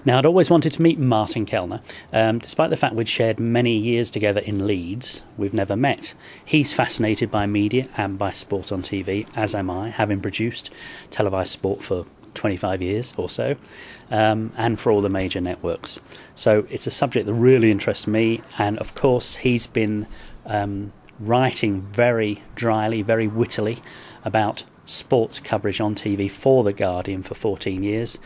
Now, I'd always wanted to meet Martin Kelner. Despite the fact we'd shared many years together in Leeds, we've never met. He's fascinated by media and by sport on TV, as am I, having produced televised sport for 25 years or so, and for all the major networks. So it's a subject that really interests me, and of course he's been writing very dryly, very wittily about sports coverage on TV for The Guardian for 14 years.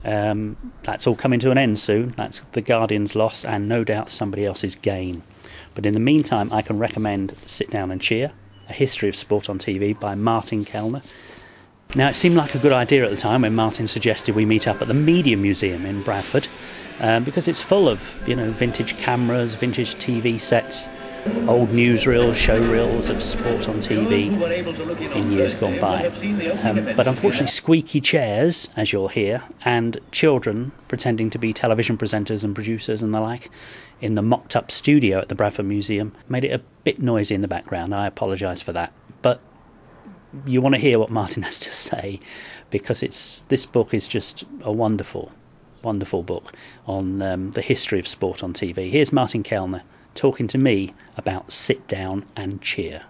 That's all coming to an end soon. That's The Guardian's loss and no doubt somebody else's gain. But in the meantime, I can recommend Sit Down and Cheer, A History of Sport on TV by Martin Kelner. Now, it seemed like a good idea at the time when Martin suggested we meet up at the Media Museum in Bradford, because it's full of, vintage cameras, vintage TV sets, old newsreels, showreels of sport on TV in years gone by. But unfortunately, squeaky chairs, as you'll hear, and children pretending to be television presenters and producers and the like in the mocked-up studio at the Bradford Museum made it a bit noisy in the background. I apologise for that. But you want to hear what Martin has to say, because this book is just a wonderful, wonderful book on the history of sport on TV. Here's Martin Kelner talking to me about Sit Down and Cheer.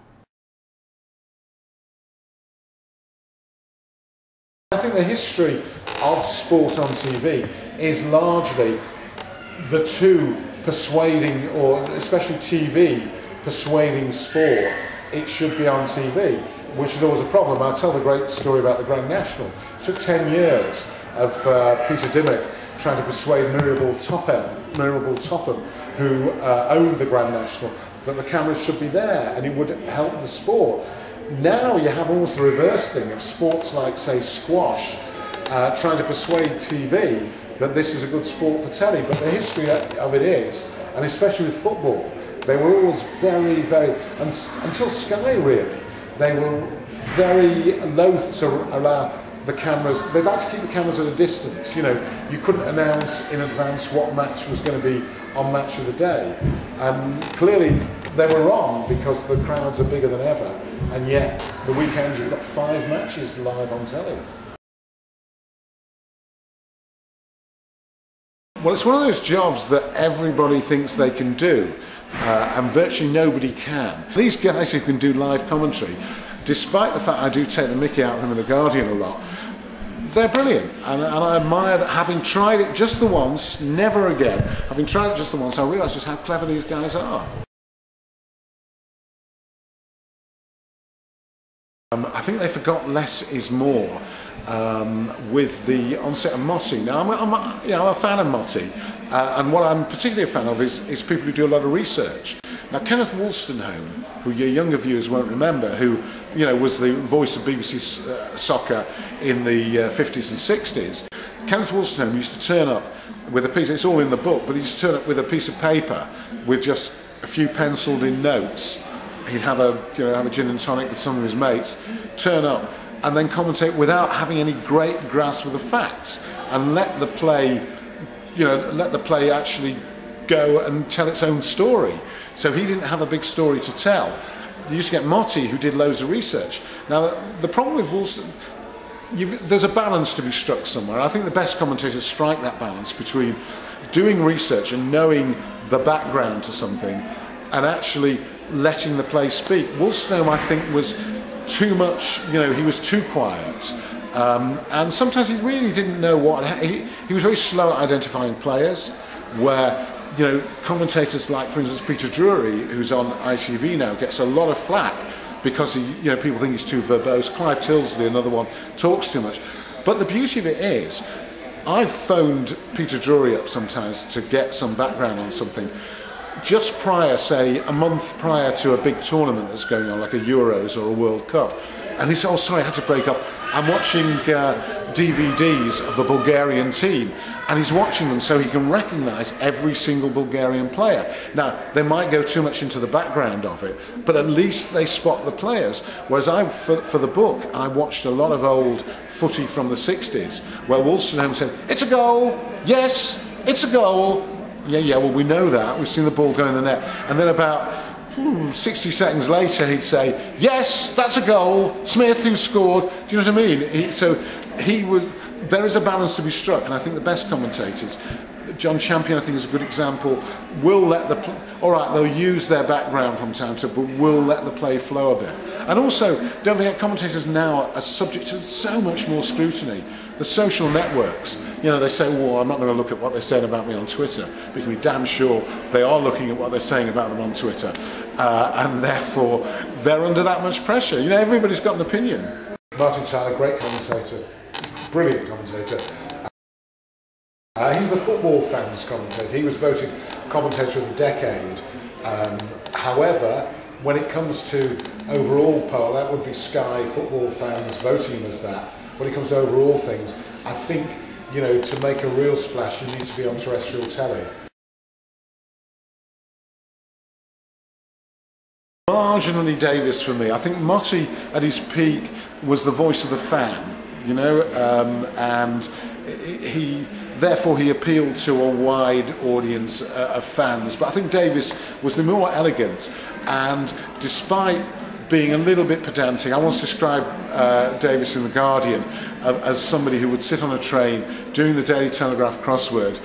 I think the history of sport on TV is largely the two persuading, or especially TV, persuading sport it should be on TV, which is always a problem. I'll tell the great story about the Grand National. It took 10 years of Peter Dimmock trying to persuade Muriel Topham, who owned the Grand National, that the cameras should be there and it would help the sport. Now you have almost the reverse thing of sports like, say, squash, trying to persuade TV that this is a good sport for telly. But the history of it is, and especially with football, they were always very, very, until Sky really, they were very loath to allow the cameras. They'd like to keep the cameras at a distance. You couldn't announce in advance what match was going to be on Match of the Day. Clearly they were wrong, because the crowds are bigger than ever, and yet the weekend you've got 5 matches live on telly. Well, it's one of those jobs that everybody thinks they can do, and virtually nobody can. These guys who can do live commentary, despite the fact I do take the mickey out of them in The Guardian a lot, they're brilliant, and I admire that. Having tried it just the once, never again, having tried it just the once, I realise just how clever these guys are. I think they forgot less is more with the onset of Motti. Now, I'm a fan of Motti, and what I'm particularly a fan of is people who do a lot of research. Now, Kenneth Wolstenholme, who your younger viewers won't remember, who was the voice of BBC Soccer in the 50s and 60s, Kenneth Wolstenholme used to turn up with a piece, it's all in the book, but he used to turn up with a piece of paper with just a few penciled in notes. He'd have a gin and tonic with some of his mates, turn up and then commentate without having any great grasp of the facts, and let the play actually go and tell its own story. So he didn't have a big story to tell. You used to get Motti, who did loads of research. Now, the problem with Wolsten, there's a balance to be struck somewhere. I think the best commentators strike that balance between doing research and knowing the background to something, and actually letting the play speak. Wolstenholme, I think, was too much, he was too quiet. And sometimes he really didn't know what... He was very slow at identifying players, where, commentators like, for instance, Peter Drury, who's on ITV now, gets a lot of flack because people think he's too verbose. Clive Tilsley, another one, talks too much. But the beauty of it is, I've phoned Peter Drury up sometimes to get some background on something, just prior, say, a month prior to a big tournament that's going on, like a Euros or a World Cup. And he said, oh, sorry, I had to break off. I'm watching DVDs of the Bulgarian team. And he's watching them so he can recognise every single Bulgarian player. Now, they might go too much into the background of it, but at least they spot the players. Whereas for the book, I watched a lot of old footy from the 60s, where Wolstenholme said, it's a goal, yes, it's a goal. Yeah, well, we know that. We've seen the ball go in the net. And then about 60 seconds later, he'd say, yes, that's a goal. Smith, who scored. Do you know what I mean? there is a balance to be struck, and I think the best commentators, John Champion I think is a good example, will let they'll use their background from time to time, but will let the play flow a bit. And also, don't forget, commentators now are subject to so much more scrutiny. The social networks, they say, well, I'm not going to look at what they're saying about me on Twitter, but you can be damn sure they are looking at what they're saying about them on Twitter, and therefore they're under that much pressure. Everybody's got an opinion. Martin Tyler, great commentator, brilliant commentator. He's the football fans commentator. He was voted commentator of the decade. However, when it comes to overall poll, that would be Sky football fans voting him as that. When it comes to overall things, I think, to make a real splash, you need to be on terrestrial telly. Marginally Davis for me. I think Motti at his peak was the voice of the fan, and therefore he appealed to a wide audience of fans. But I think Davis was the more elegant, and despite being a little bit pedantic, I once described Davis in The Guardian as somebody who would sit on a train doing the Daily Telegraph crossword,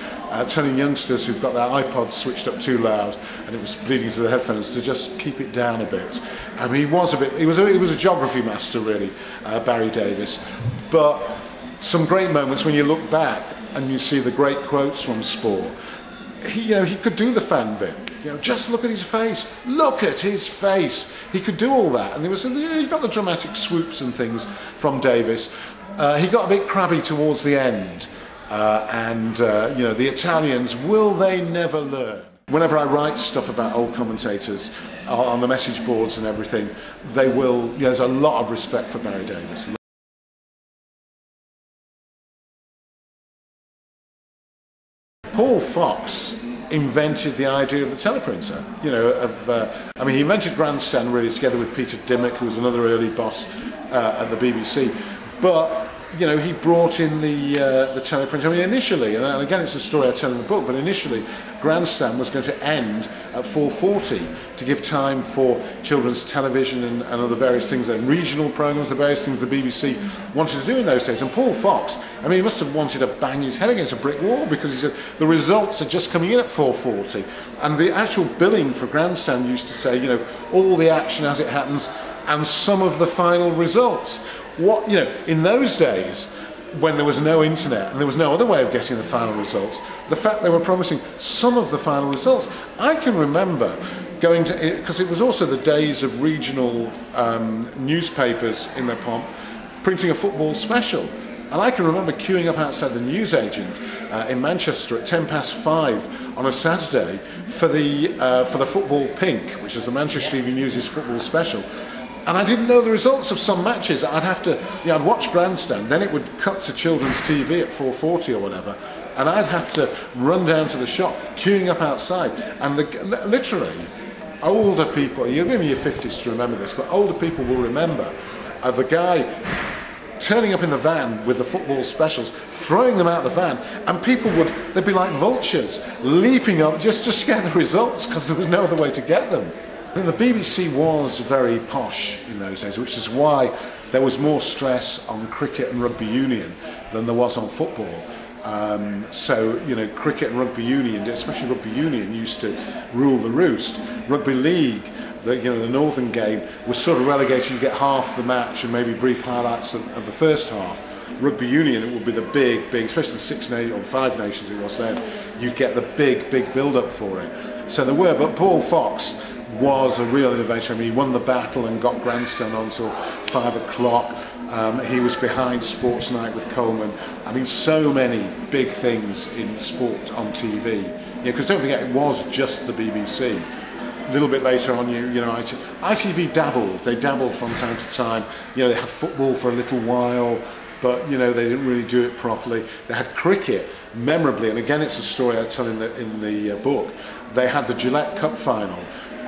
telling youngsters who've got their iPods switched up too loud and it was bleeding through the headphones to just keep it down a bit. I mean, he was a geography master really, Barry Davis. But some great moments when you look back and you see the great quotes from sport. He could do the fan bit. Just look at his face. Look at his face. He could do all that, and there was he got the dramatic swoops and things from Davis. He got a bit crabby towards the end, and the Italians, will they never learn? Whenever I write stuff about old commentators on the message boards and everything, they will. There's a lot of respect for Barry Davis. Paul Fox invented the idea of the teleprinter. He invented Grandstand really together with Peter Dimmock, who was another early boss at the BBC. But he brought in the teleprinter. I mean, initially, and again, it's a story I tell in the book. But initially, Grandstand was going to end at 4:40 to give time for children's television and other various things, and regional programmes, the various things the BBC wanted to do in those days. And Paul Fox, he must have wanted to bang his head against a brick wall, because he said the results are just coming in at 4:40, and the actual billing for Grandstand used to say, all the action as it happens, and some of the final results. In those days, when there was no internet and there was no other way of getting the final results, the fact they were promising some of the final results, I can remember going to, because it was also the days of regional newspapers in their pomp, printing a football special. And I can remember queuing up outside the newsagent in Manchester at 5:10 on a Saturday for the Football Pink, which is the Manchester Evening News' football special. And I didn't know the results of some matches. I'd watch Grandstand, then it would cut to children's TV at 4:40 or whatever, and I'd have to run down to the shop, queuing up outside. And literally, older people, you're in your 50s to remember this, but older people will remember the guy turning up in the van with the football specials, throwing them out the van, and people they'd be like vultures, leaping up just to get the results, because there was no other way to get them. The BBC was very posh in those days, which is why there was more stress on cricket and rugby union than there was on football. Cricket and rugby union, especially rugby union, used to rule the roost. Rugby league, the Northern game, was sort of relegated. You get half the match and maybe brief highlights of the first half. Rugby union, it would be the big, especially the 6 nations or 5 nations it was then. You'd get the big build-up for it. So there were, but Paul Fox was a real innovation. He won the battle and got Grandstand on until 5 o'clock. He was behind Sports Night with Coleman. So many big things in sport on TV. Because don't forget, it was just the BBC. A little bit later on, ITV dabbled. They dabbled from time to time. They had football for a little while, but they didn't really do it properly. They had cricket, memorably, and again, it's a story I tell in the book. They had the Gillette Cup final.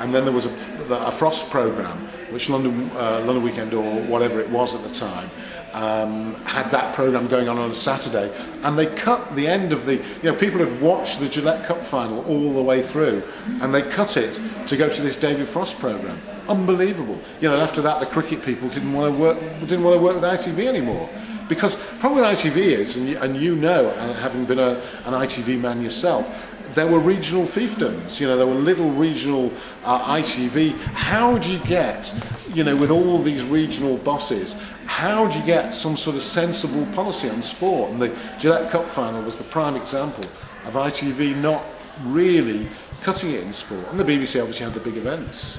And then there was a Frost programme, which London Weekend or whatever it was at the time, had that programme going on a Saturday. And they cut the end of the, people had watched the Gillette Cup final all the way through, and they cut it to go to this David Frost programme. Unbelievable. After that, the cricket people didn't want to work with ITV anymore. Because the problem with ITV is, and you know, having been an ITV man yourself, there were regional fiefdoms, there were little regional ITV. How do you get, with all these regional bosses, how do you get some sort of sensible policy on sport? And the Gillette Cup final was the prime example of ITV not really cutting it in sport. And the BBC obviously had the big events.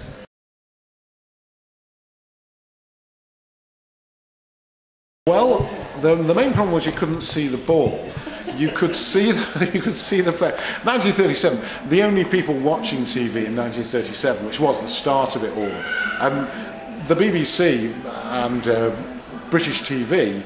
Well, the main problem was you couldn't see the ball. You could see the play. 1937, the only people watching TV in 1937, which was the start of it all, the BBC and British TV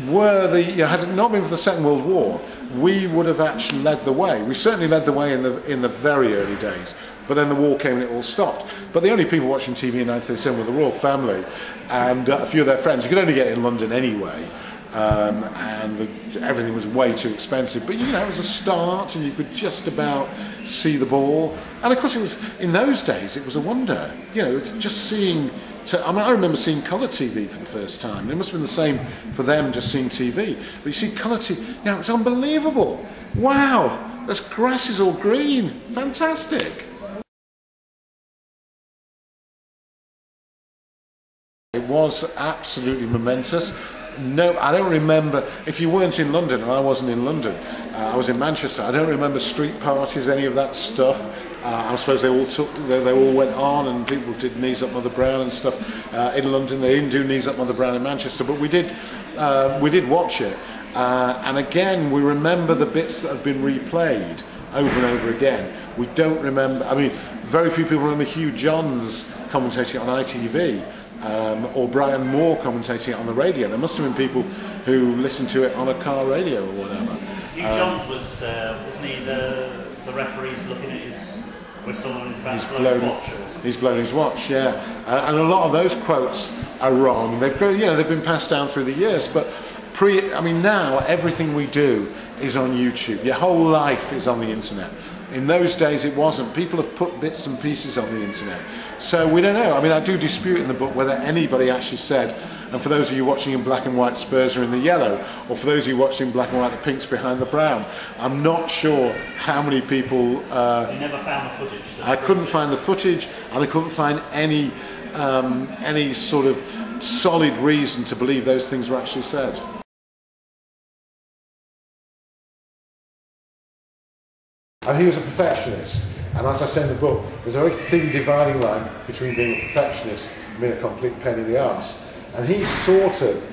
were had it not been for the Second World War, we would have actually led the way. We certainly led the way in the very early days. But then the war came and it all stopped. But the only people watching TV in 1937 were the royal family and a few of their friends. You could only get in London anyway, everything was way too expensive. But it was a start, and you could just about see the ball. And of course, it was in those days. It was a wonder, just seeing. I remember seeing colour TV for the first time. It must have been the same for them, just seeing TV. But you see colour TV. It's unbelievable. Wow, this grass is all green. Fantastic. It was absolutely momentous. No, I don't remember, if you weren't in London, and I wasn't in London, I was in Manchester, I don't remember street parties, any of that stuff. I suppose they all went on and people did Knees Up Mother Brown and stuff. In London they didn't do Knees Up Mother Brown in Manchester, but we did watch it. And again, we remember the bits that have been replayed over and over again. We don't remember, very few people remember Hugh Johns commentating on ITV. Or Brian Moore commentating it on the radio. There must have been people who listened to it on a car radio or whatever. Hugh Johns wasn't he the referee's looking at where someone is about to blow his watch? He's blown his watch, yeah. And a lot of those quotes are wrong. They've been passed down through the years, but now everything we do is on YouTube. Your whole life is on the internet. In those days it wasn't. People have put bits and pieces on the internet. So we don't know. I do dispute in the book whether anybody actually said, and for those of you watching in black and white, Spurs are in the yellow, or for those of you watching in black and white, the pink's behind the brown. I'm not sure how many people... You never found the footage? I couldn't find the footage, and I couldn't find any sort of solid reason to believe those things were actually said. And he was a perfectionist, and as I say in the book, there's a very thin dividing line between being a perfectionist and being a complete pain in the arse. And he sort of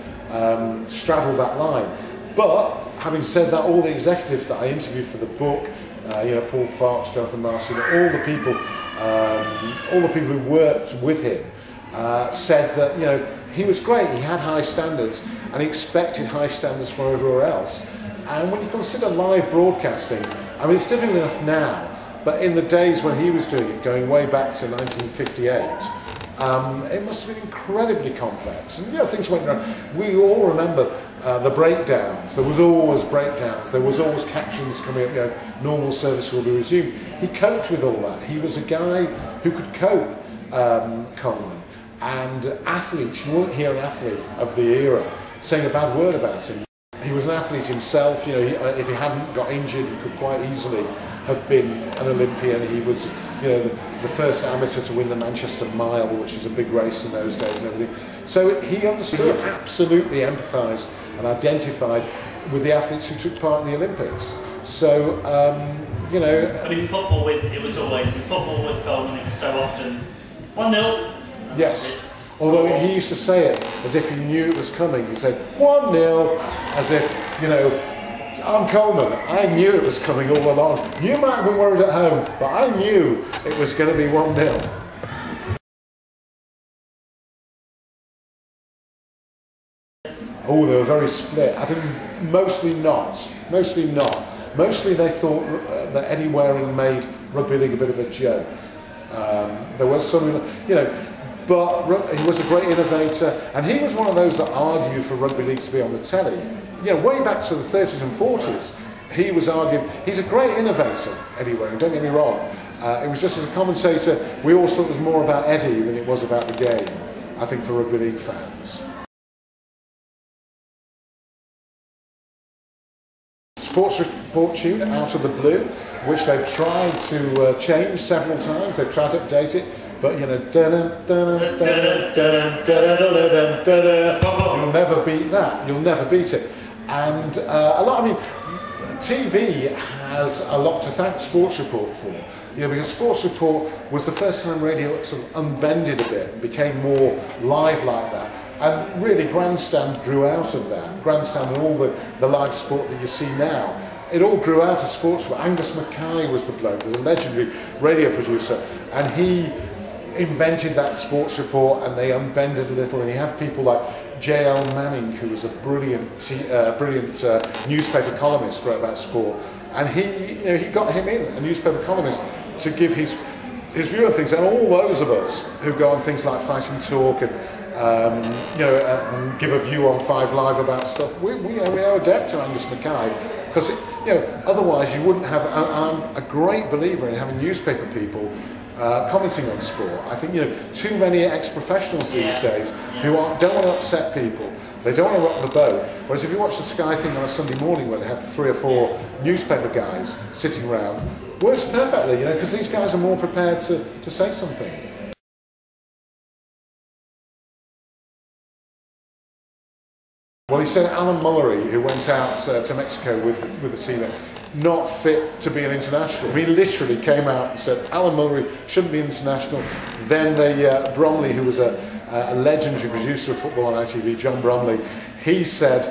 straddled that line. But having said that, all the executives that I interviewed for the book, Paul Fox, Jonathan Marcy, all the people who worked with him said that he was great. He had high standards, and he expected high standards from everywhere else. And when you consider live broadcasting, it's difficult enough now, but in the days when he was doing it, going way back to 1958, it must have been incredibly complex. And things went wrong. We all remember the breakdowns. There was always breakdowns. There was always captions coming up. Normal service will be resumed. He coped with all that. He was a guy who could cope. Coleman, and athletes. You won't hear an athlete of the era saying a bad word about him. He was an athlete himself. If he hadn't got injured, he could quite easily have been an Olympian. He was, the first amateur to win the Manchester Mile, which was a big race in those days and everything. So he understood, absolutely empathised and identified with the athletes who took part in the Olympics. So, But in football, it was always, in football with Coleman, it was so often 1-0. Yes. Although he used to say it as if he knew it was coming. He'd say 1-0, as if, I'm Coleman, I knew it was coming all along. You might have been worried at home, but I knew it was going to be 1-0. Oh, they were very split. I think mostly not. Mostly they thought that Eddie Waring made rugby league a bit of a joke. There was some, but he was a great innovator, and he was one of those that argued for rugby league to be on the telly. Way back to the 30s and 40s, he was arguing. He's a great innovator, Eddie Waring, don't get me wrong. It was just as a commentator, we always thought it was more about Eddie than it was about the game, I think, for rugby league fans. sports report tune out of the blue, which they've tried to change several times. They've tried to update it, but you know, you'll never beat that. You'll never beat it. And a lot. I mean, TV has a lot to thank Sports Report for. You know, because Sports Report was the first time radio sort of unbended a bit and became more live like that. And really, Grandstand grew out of that. Grandstand and all the live sport that you see now, it all grew out of sports. Angus Mackay was the bloke, was a legendary radio producer, and he invented that Sports Report, and they unbended a little, and he had people like J.L. Manning, who was a brilliant newspaper columnist, wrote about sport, and he got him in, a newspaper columnist, to give his view of things. And all those of us who go on things like Fighting Talk and and give a view on 5 Live about stuff, we owe a debt to Angus Mackay, because otherwise you wouldn't have. I'm a great believer in having newspaper people commenting on sport. I think too many ex-professionals these days who don't want to upset people. They don't want to rock the boat. Whereas if you watch the Sky thing on a Sunday morning where they have 3 or 4 newspaper guys sitting around, works perfectly, because these guys are more prepared to say something. Well, he said Alan Mullery, who went out to Mexico with the team, not fit to be an international. He literally came out and said Alan Mullery shouldn't be international. Then Bromley, who was a legendary producer of football on ITV, John Bromley, he said,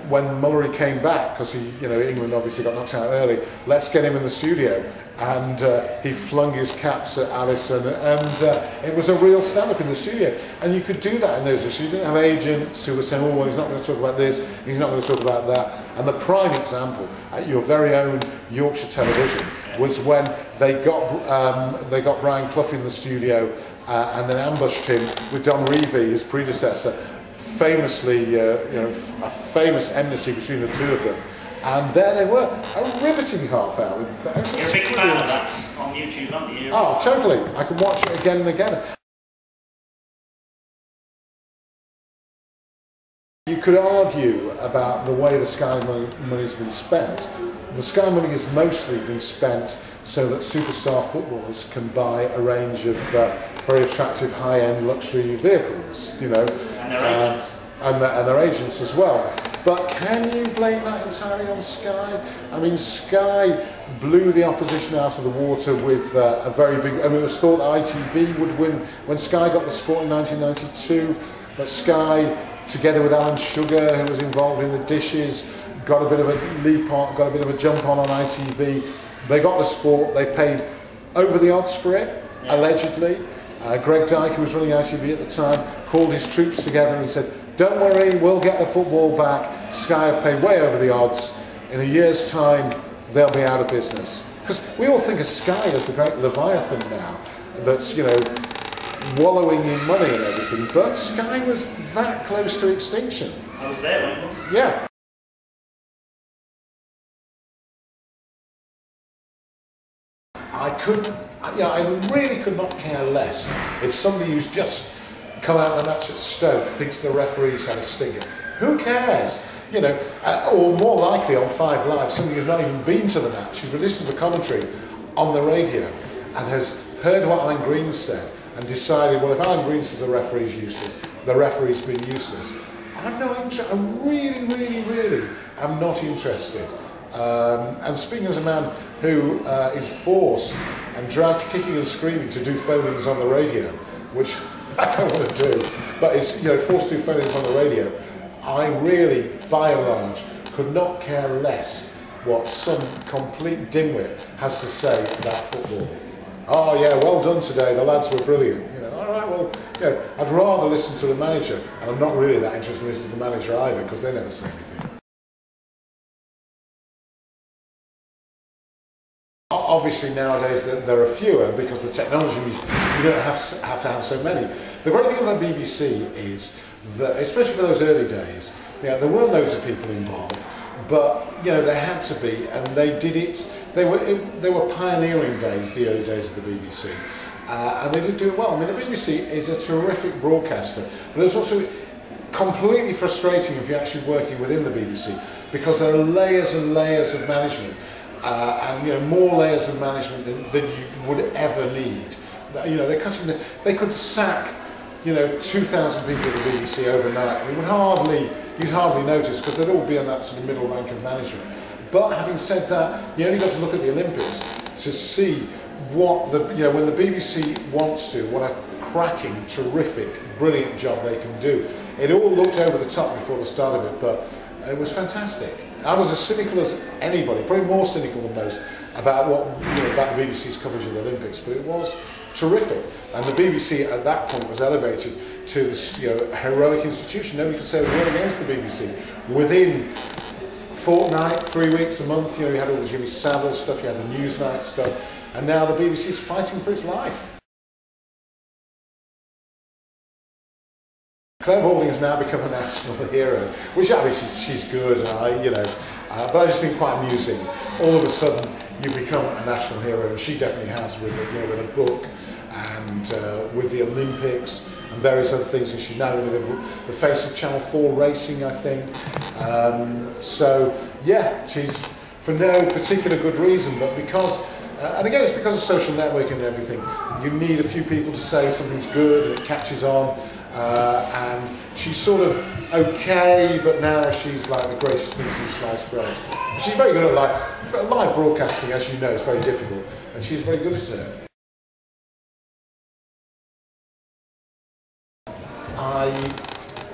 when Mullery came back, because England obviously got knocked out early, let's get him in the studio. And he flung his caps at Alisson, and it was a real stand-up in the studio. And you could do that in those days. You didn't have agents who were saying, oh, well, he's not going to talk about this, he's not going to talk about that. And the prime example, at your very own Yorkshire Television, was when they got Brian Clough in the studio and then ambushed him with Don Revie, his predecessor, famously, a famous enmity between the two of them. And there they were, a riveting half hour. You're a big fan of that on YouTube, aren't you? Oh, totally. I can watch it again and again. You could argue about the way the Sky money's been spent. The Sky money has mostly been spent so that superstar footballers can buy a range of very attractive high-end luxury vehicles, And their agents. And their agents as well. But can you blame that entirely on Sky? I mean, Sky blew the opposition out of the water with a very big... I mean, it was thought that ITV would win when Sky got the sport in 1992, but Sky, together with Alan Sugar, who was involved in the dishes, got a bit of a leap on, got a bit of a jump on ITV. They got the sport, they paid over the odds for it, allegedly. Greg Dyke, who was running ITV at the time, called his troops together and said, don't worry, we'll get the football back. Sky have paid way over the odds. In a year's time, they'll be out of business. Because we all think of Sky as the great Leviathan now, that's, wallowing in money and everything. But Sky was that close to extinction. I was there, wasn't I? Yeah. I really could not care less if somebody who's just come out of the match at Stoke thinks the referee's had a stinger. Who cares? Or more likely on 5 Live, somebody who's not even been to the match, who's been listening to the commentary on the radio and has heard what Alan Green said and decided, well, if Alan Green says the referee's useless, the referee's been useless. I'm not interested. I really am not interested. And speaking as a man who is forced and dragged kicking and screaming to do phone-ins on the radio, which I don't want to do, but is forced to do phone-ins on the radio, I really, by and large, could not care less what some complete dimwit has to say about football. Oh yeah, well done today, the lads were brilliant. All right, well, I'd rather listen to the manager, and I'm not really that interested in listening to the manager either, because they never say anything. Obviously nowadays there are fewer because the technology means you don't have to have so many. The great thing about the BBC is that, especially for those early days, there weren't loads of people involved, but there had to be, and they did it. They were pioneering days, the early days of the BBC, and they did do it well. I mean, the BBC is a terrific broadcaster, but there's also completely frustrating if you're actually working within the BBC, because there are layers and layers of management, and more layers of management than you would ever need. They could sack 2,000 people at the BBC overnight, and you'd hardly notice, because they'd all be in that sort of middle rank of management. But having said that, you only got to look at the Olympics to see what when the BBC wants to, what a cracking, terrific, brilliant job they can do. It all looked over the top before the start of it, but it was fantastic. I was as cynical as anybody, probably more cynical than most, about about the BBC's coverage of the Olympics, but it was terrific. And the BBC at that point was elevated to this a heroic institution. Nobody could say a word against the BBC. Within fortnight, 3 weeks, a month, you had all the Jimmy Savile stuff, you had the Newsnight stuff, and now the BBC is fighting for its life. Clare Balding has now become a national hero, which she's good, and but I just think quite amusing. All of a sudden, you become a national hero, and she definitely has with with a book and with the Olympics and various other things. And she's now going to be the face of Channel 4 racing, I think. So yeah, she's for no particular good reason, but because. And again, it's because of social networking and everything. You need a few people to say something's good, and it catches on. And she's sort of okay, but now she's like the greatest thing since sliced bread. She's very good at live broadcasting, as you know, is very difficult, and she's very good at it. I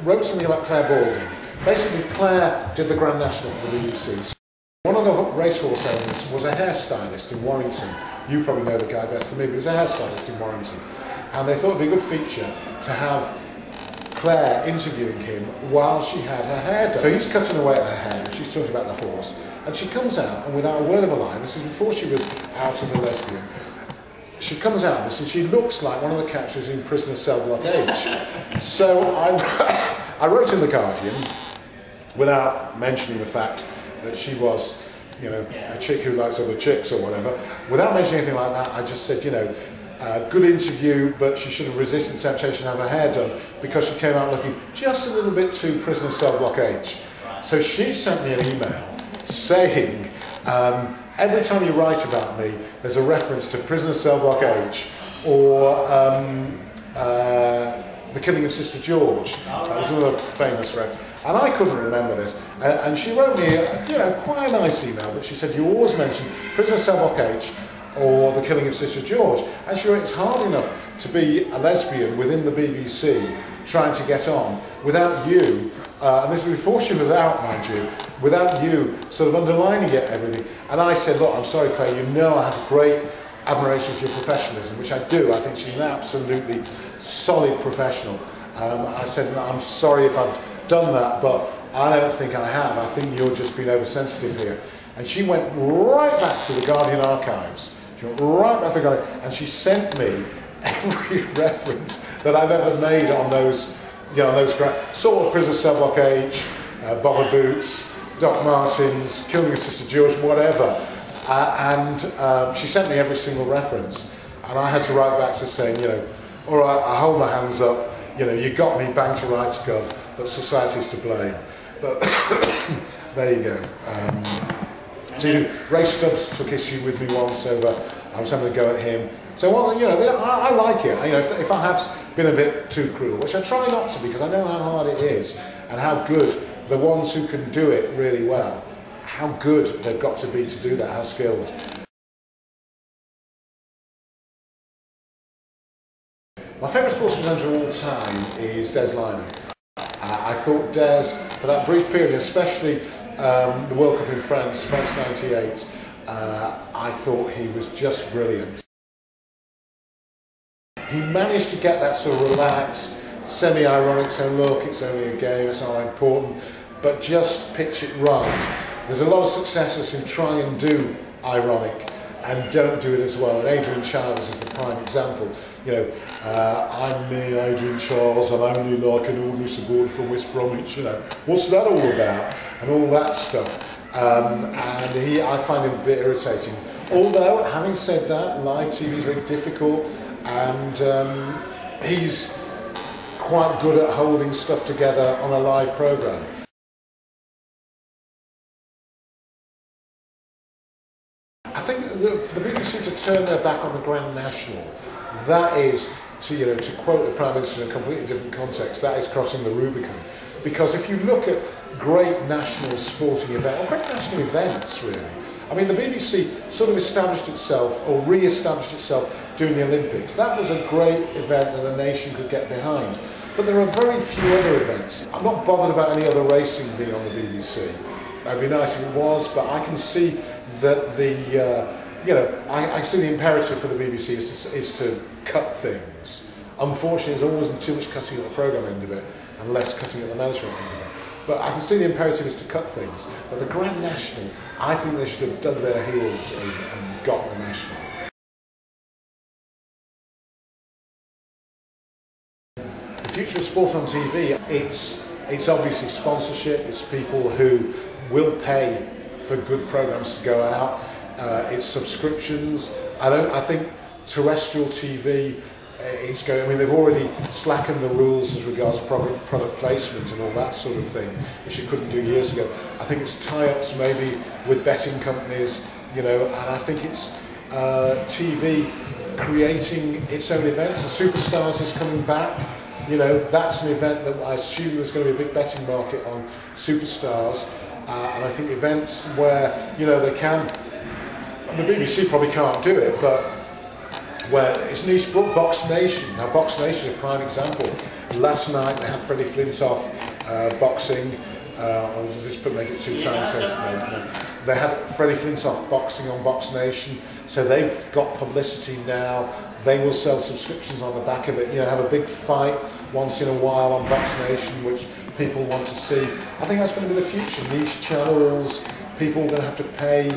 wrote something about Clare Balding. Basically, Clare did the Grand National for the BBC. One of the racehorse owners was a hairstylist in Warrington. You probably know the guy better than me, but he was a hairstylist in Warrington. And they thought it'd be a good feature to have Clare interviewing him while she had her hair done. So he's cutting away at her hair, and she's talking about the horse. And she comes out, and without a word of a lie, this is before she was out as a lesbian, she comes out of this, and she looks like one of the characters in Prisoner Cell Block H. So I wrote in The Guardian, without mentioning the fact that she was, a chick who likes other chicks or whatever. Without mentioning anything like that, I just said, good interview, but she should have resisted the temptation to have her hair done because she came out looking just a little bit too Prisoner Cell Block H. So she sent me an email saying, every time you write about me, there's a reference to Prisoner Cell Block H or The Killing of Sister George. That was another famous reference. And I couldn't remember this. And she wrote me, quite a nice email, but she said, you always mention Prisoner Cell Block H or The Killing of Sister George. And she wrote, it's hard enough to be a lesbian within the BBC trying to get on without you, and this was before she was out, mind you, without you sort of underlining everything. And I said, look, I'm sorry, Claire, I have great admiration for your professionalism, which I do. I think she's an absolutely solid professional. I said, I'm sorry if I've done that, but I don't think I have. I think you're just being oversensitive here. And she went right back to the Guardian archives. She went right back to the Guardian, and she sent me every reference that I've ever made on those, sort of Prisoner Cell Block H, Bother Boots, Doc Martens, Killing a Sister George, whatever. And she sent me every single reference, and I had to write back to saying, all right, I hold my hands up. You got me, bang to rights, gov, but society's to blame. But there you go. Ray Stubbs took issue with me once over, I was having a go at him. So, I like it. If I have been a bit too cruel, which I try not to because I know how hard it is and how good the ones who can do it really well, how good they've got to be to do that, how skilled. My favourite sports presenter of all time is Des Lynam. I thought Des, for that brief period, especially the World Cup in France, France '98, I thought he was just brilliant. He managed to get that sort of relaxed, semi-ironic, so look, it's only a game, it's not that important, but just pitch it right. There's a lot of successes who try and do ironic and don't do it as well, and Adrian Chiles is the prime example. I'm me, Adrian Chiles, I'm only like an ordinary supporter from West Bromwich, what's that all about? And all that stuff. And I find him a bit irritating. Although, having said that, live TV is very difficult, and he's quite good at holding stuff together on a live programme. I think for the BBC to turn their back on the Grand National, that is, to quote the Prime Minister in a completely different context, that is crossing the Rubicon. Because if you look at great national sporting events, or great national events really, I mean the BBC sort of established itself, or re-established itself doing the Olympics. That was a great event that the nation could get behind. But there are very few other events. I'm not bothered about any other racing being on the BBC. It'd be nice if it was, but I can see that I see the imperative for the BBC is to cut things. Unfortunately, there's always been too much cutting at the programme end of it and less cutting at the management end of it. But I can see the imperative is to cut things. But the Grand National, I think they should have dug their heels in and got the National. The future of sport on TV, it's obviously sponsorship, it's people who will pay for good programmes to go out, it's subscriptions. I think terrestrial TV is going, I mean they've already slackened the rules as regards product placement and all that sort of thing, which you couldn't do years ago. I think it's tie-ups maybe with betting companies, and I think it's TV creating its own events. The Superstars is coming back. That's an event that I assume there's going to be a big betting market on Superstars, and I think events where they can, and the BBC probably can't do it, but where it's niche. Box Nation. Now Box Nation is a prime example. Last night they had Freddie Flintoff boxing. Or does this make it too time sensitive? No. They had Freddie Flintoff boxing on Box Nation, so they've got publicity now. They will sell subscriptions on the back of it. Have a big fight once in a while on Box Nation, which people want to see. I think that's going to be the future. Niche channels. People are going to have to pay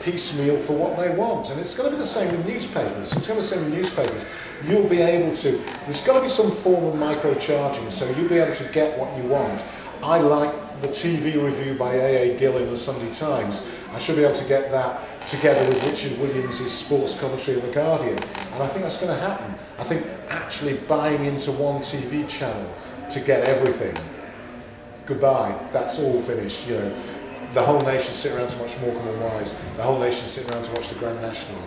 piecemeal for what they want, and it's going to be the same with newspapers. It's going to be the same with newspapers. You'll be able to. There's got to be some form of microcharging, so you'll be able to get what you want. I like the TV review by A.A. Gill in the Sunday Times. I should be able to get that together with Richard Williams' sports commentary in The Guardian, and I think that's going to happen. I think actually buying into one TV channel to get everything, goodbye, that's all finished. The whole nation sit around to watch Morecambe and Wise. The whole nation sit around to watch the Grand National.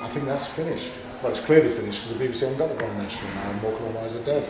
I think that's finished. Well, it's clearly finished because the BBC haven't got the Grand National now and Morecambe and Wise are dead.